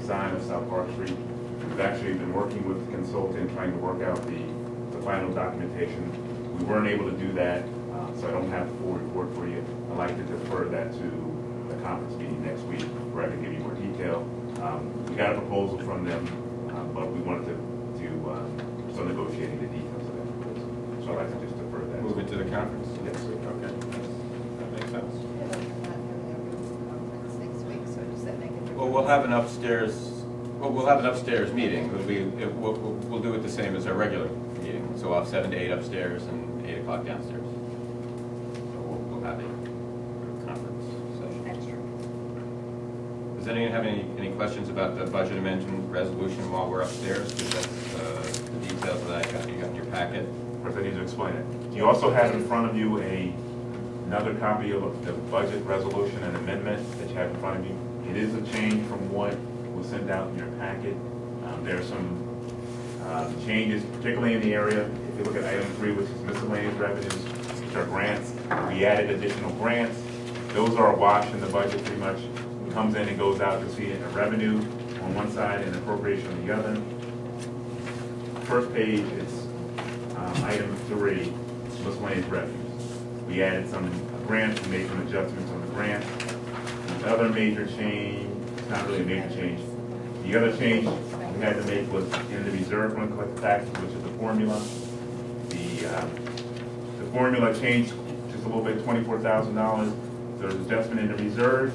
design of South Park Street. We've actually been working with the consultant trying to work out the final documentation. We weren't able to do that, so I don't have the full report for you. I'd like to defer that to the conference meeting next week where I can give you more detail. We got a proposal from them, but we wanted to still negotiating the details of that proposal. So I'd like to just defer that. Move it to the conference? Yes. Okay. That makes sense. Well, we'll have an upstairs. Well, we'll have an upstairs meeting. We'll do it the same as our regular meeting. So we'll have 7 to 8 upstairs and 8 o'clock downstairs. So we'll have a conference session. Extra. Does anyone have any questions about the budget amendment resolution while we're upstairs? Because that's the details that you got in your packet. Of course, I need to explain it. You also have in front of you another copy of the budget resolution and amendment that you have in front of you. It is a change from what was sent out in your packet. There are some changes, particularly in the area. If you look at item 3, which is miscellaneous revenues, which are grants, we added additional grants. Those are a wash in the budget, pretty much. It comes in and goes out. You'll see it in revenue on one side and appropriation on the other. First page is item 3, miscellaneous revenues. We added some grants, we made some adjustments on the grants. The other major change, it's not really a major change. The other change we had to make was in the reserve fund collected taxes, which is the formula. The formula changed just a little bit, $24,000. There's an adjustment in the reserve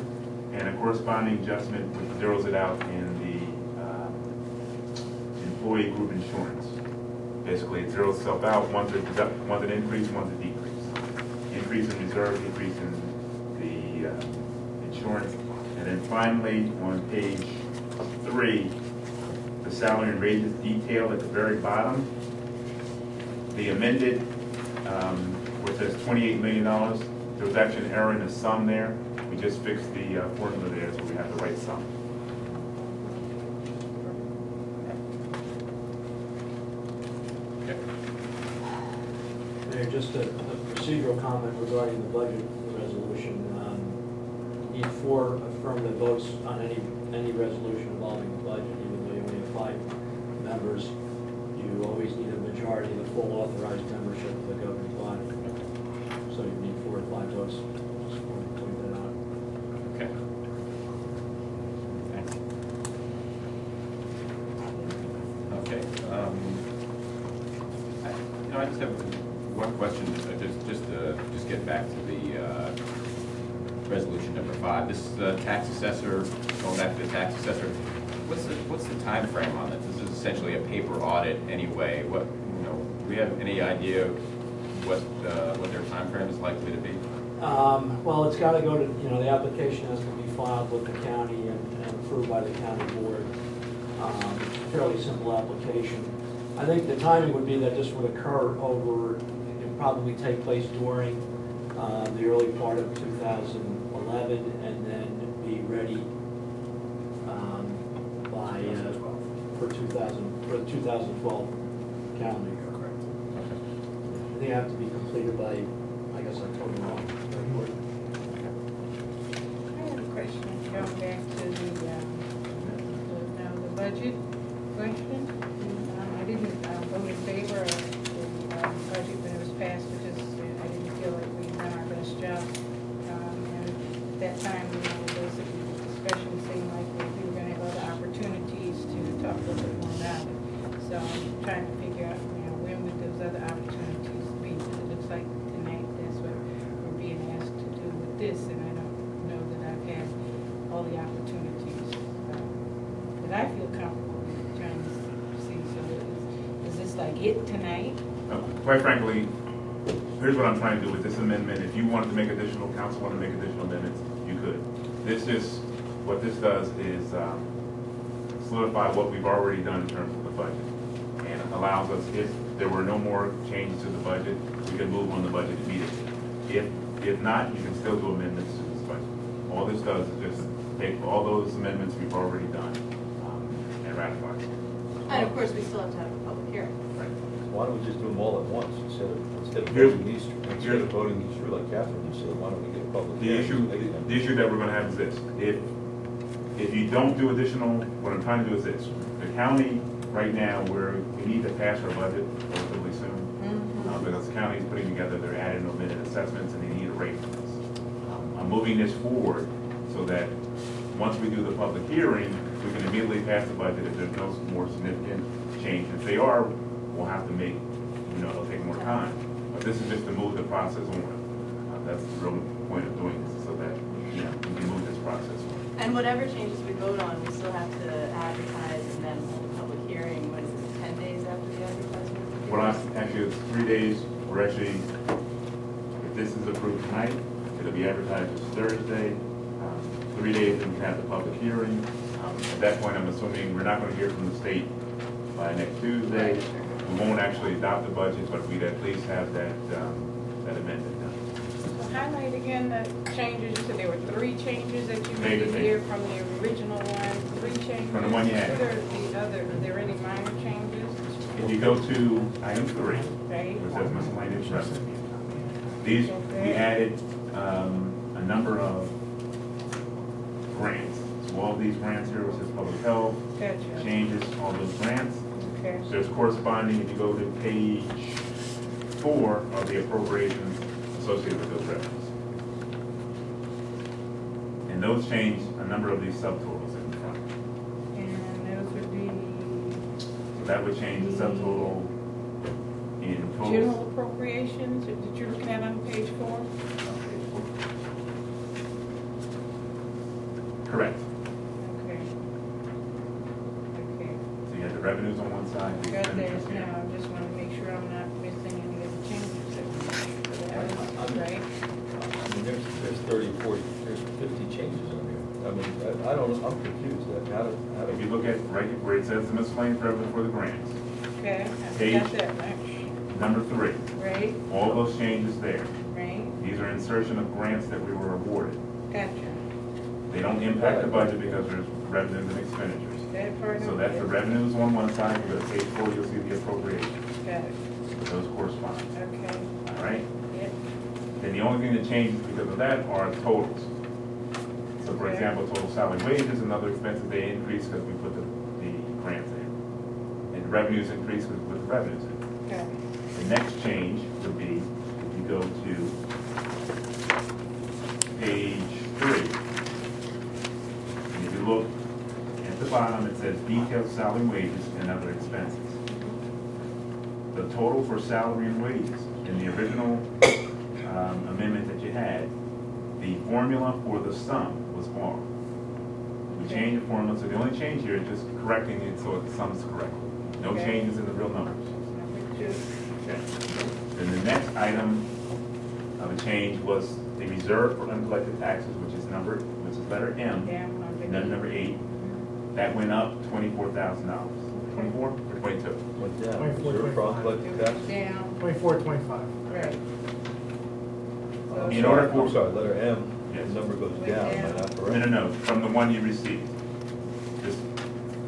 and a corresponding adjustment which zeroes it out in the employee group insurance. Basically, it zeroes itself out. One's an increase, one's a decrease. Increase in reserve, decrease in the insurance. And then finally, on page 3, the salary and wages detail at the very bottom. The amended, where it says $28 million, there was actually an error in the sum there. We just fixed the formula there so we have the right sum. Mayor, just a procedural comment regarding the budget resolution. Need 4 affirmative votes on any resolution involving the budget, even though you only have 5 members. You always need a majority of the full authorized membership of the governing body. So you need 4 or 5 votes. Just want to point that out. Okay. Thanks. Okay. I just have one question. Just get back to the resolution number 5. This tax assessor, going back to the tax assessor. What's the time frame on this? This is essentially a paper audit anyway. Do we have any idea what their time frame is likely to be? Well, it's got to go to, the application has to be filed with the county and approved by the county board. Fairly simple application. I think the timing would be that this would occur over, it would probably take place during the early part of 2011 and then be ready by for the 2012 calendar year. Correct. They have to be completed by, I guess I told you wrong. I have a question, going back to the budget question. I didn't vote in favor of the budget when it was passed because I didn't feel like we done our best job. And at that time, those discussions seemed like we were going to have other opportunities to talk a little bit more about it. So I'm trying to figure out, when would those other opportunities be? It looks like tonight that's what we're being asked to do with this, and I don't know that I've had all the opportunities that I feel comfortable trying to see. So is this like it tonight? Quite frankly, here's what I'm trying to do with this amendment. If you wanted to make additional, council wanted to make additional amendments, you could. What this does is solidify what we've already done in terms of the budget, and allows us, if there were no more changes to the budget, we can move on the budget immediately. If not, you can still do amendments to this budget. All this does is just take all those amendments we've already done and ratify. And of course, we still have to have a public hearing. Right. Why don't we just do them all at once instead of Here's- voting these through like Catherine, you said, why don't we get a public The hearing? issue that we're going to have is this: if If you don't do additional, what I'm trying to do is this. The county, right now, we need to pass our budget relatively soon. Because the county is putting together their added and omitted assessments and they need a rate for this. I'm moving this forward so that once we do the public hearing, we can immediately pass the budget if there's no more significant change. If they are, we'll have to make, it'll take more time. But this is just to move the process on. That's the real point of doing this, so that, we can move this process on. And whatever changes we vote on, we still have to advertise and then hold a public hearing. What is it, 10 days after the advertisement? Actually, it's 3 days. We're actually, if this is approved tonight, it'll be advertised as Thursday. 3 days, and we can have the public hearing. At that point, I'm assuming we're not going to hear from the state by next Tuesday. We won't actually adopt the budget, but we'd at least have that amendment done. So highlight again the changes. You said there were 3 changes that you Made made it. here from the original one. 3 changes. From the one you had. What are the other? Are there any minor changes? If you go to item 3, Right. which says miscellaneous revenue, we added a number of grants. So all these grants here, which is public health, Gotcha. changes, all those grants. Okay. There's corresponding, if you go to page 4 of the appropriations associated with those revenues. And those change a number of these subtotals in the front. And those would be So that would change the subtotal in general total. appropriations that you're looking at on page 4? Correct. Okay. Okay. So you have the revenues on one side. the Got theirs expenditures here. now. I just want to make sure I'm not missing any of the changes that we made. So that was right. I mean, there's 30, 40, there's 50 changes on here. I mean, I don't, I'm confused. How If do you look at right where it says the miscellaneous revenue for the grants, Okay. I Page. got that much. number 3, Right. all those changes there. Right. These are insertion of grants that we were awarded. Gotcha. They don't impact the budget because there's revenues and expenditures. That part. So that's the revenues on one side, you go to page 4, you'll see the appropriations. Got it. Those correspond, Okay. all right? Yep. Then the only thing that changes because of that are totals. So for Okay. example, total salary wages and other expenses, they increase because we put the grants in. And the revenues increase because we put the revenues in. Got it. The next change would be, if you go to page 3, and if you look at the bottom, it says detailed salary, wages, and other expenses. The total for salary and wages in the original amendment that you had, the formula for the sum was off. We changed the formula, so the only change here is just correcting it so it sums correctly. No Okay. changes in the real numbers. Number 2. Okay. Then the next item of a change was the reserve for uncollected taxes, which is letter M, Down and then number 8. That went up $24,000. 24 or 22? went down? 24, Reserve for uncollected taxes? Down. 24, 25. Right. I'm In sorry, order for- I'm sorry, letter M, Yes. the number goes Went down, am I down. not No, correct? no, from the one you received. This-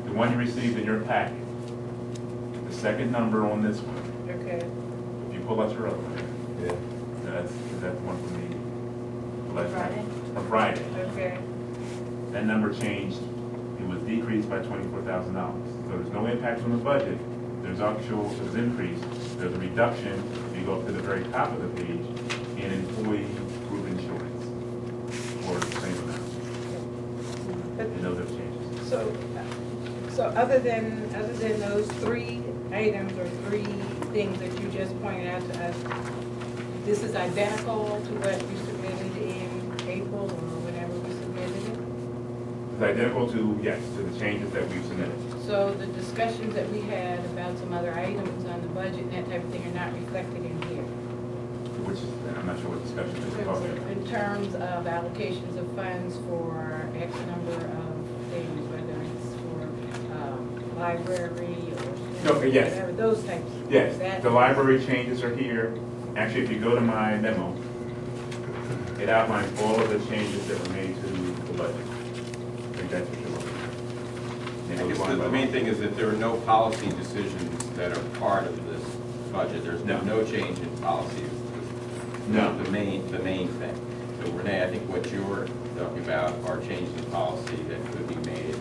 The one you received in your packet. The second number on this one, Okay. if you pull out your other one, Yeah. that's the one from the last Friday? From Friday. Okay. That number changed, it was decreased by $24,000. So there's no impact on the budget, there's increase, there's a reduction, if you go up to the very top of the page, in employee group insurance, for the same amount, But and those have changes. So other than those 3 items or 3 things that you just pointed out to us, this is identical to what you submitted in April or whenever we submitted it? It's identical to, yes, to the changes that we've submitted. So the discussions that we had about some other items on the budget and that type of thing are not reflected in here? Which, I'm not sure what discussion you're talking about. In terms of allocations of funds for X number of things, whether it's for library or Okay, yes. whatever, those types. Yes, That- the library changes are here. Actually, if you go to my memo, it outlines all of the changes that were made to the budget. I think that's what you're looking at. I guess the main thing is that there are no policy decisions that are part of this budget. There's No. no change in policies. No. The main thing. So Renee, I think what you're talking about are changes in policy that could be made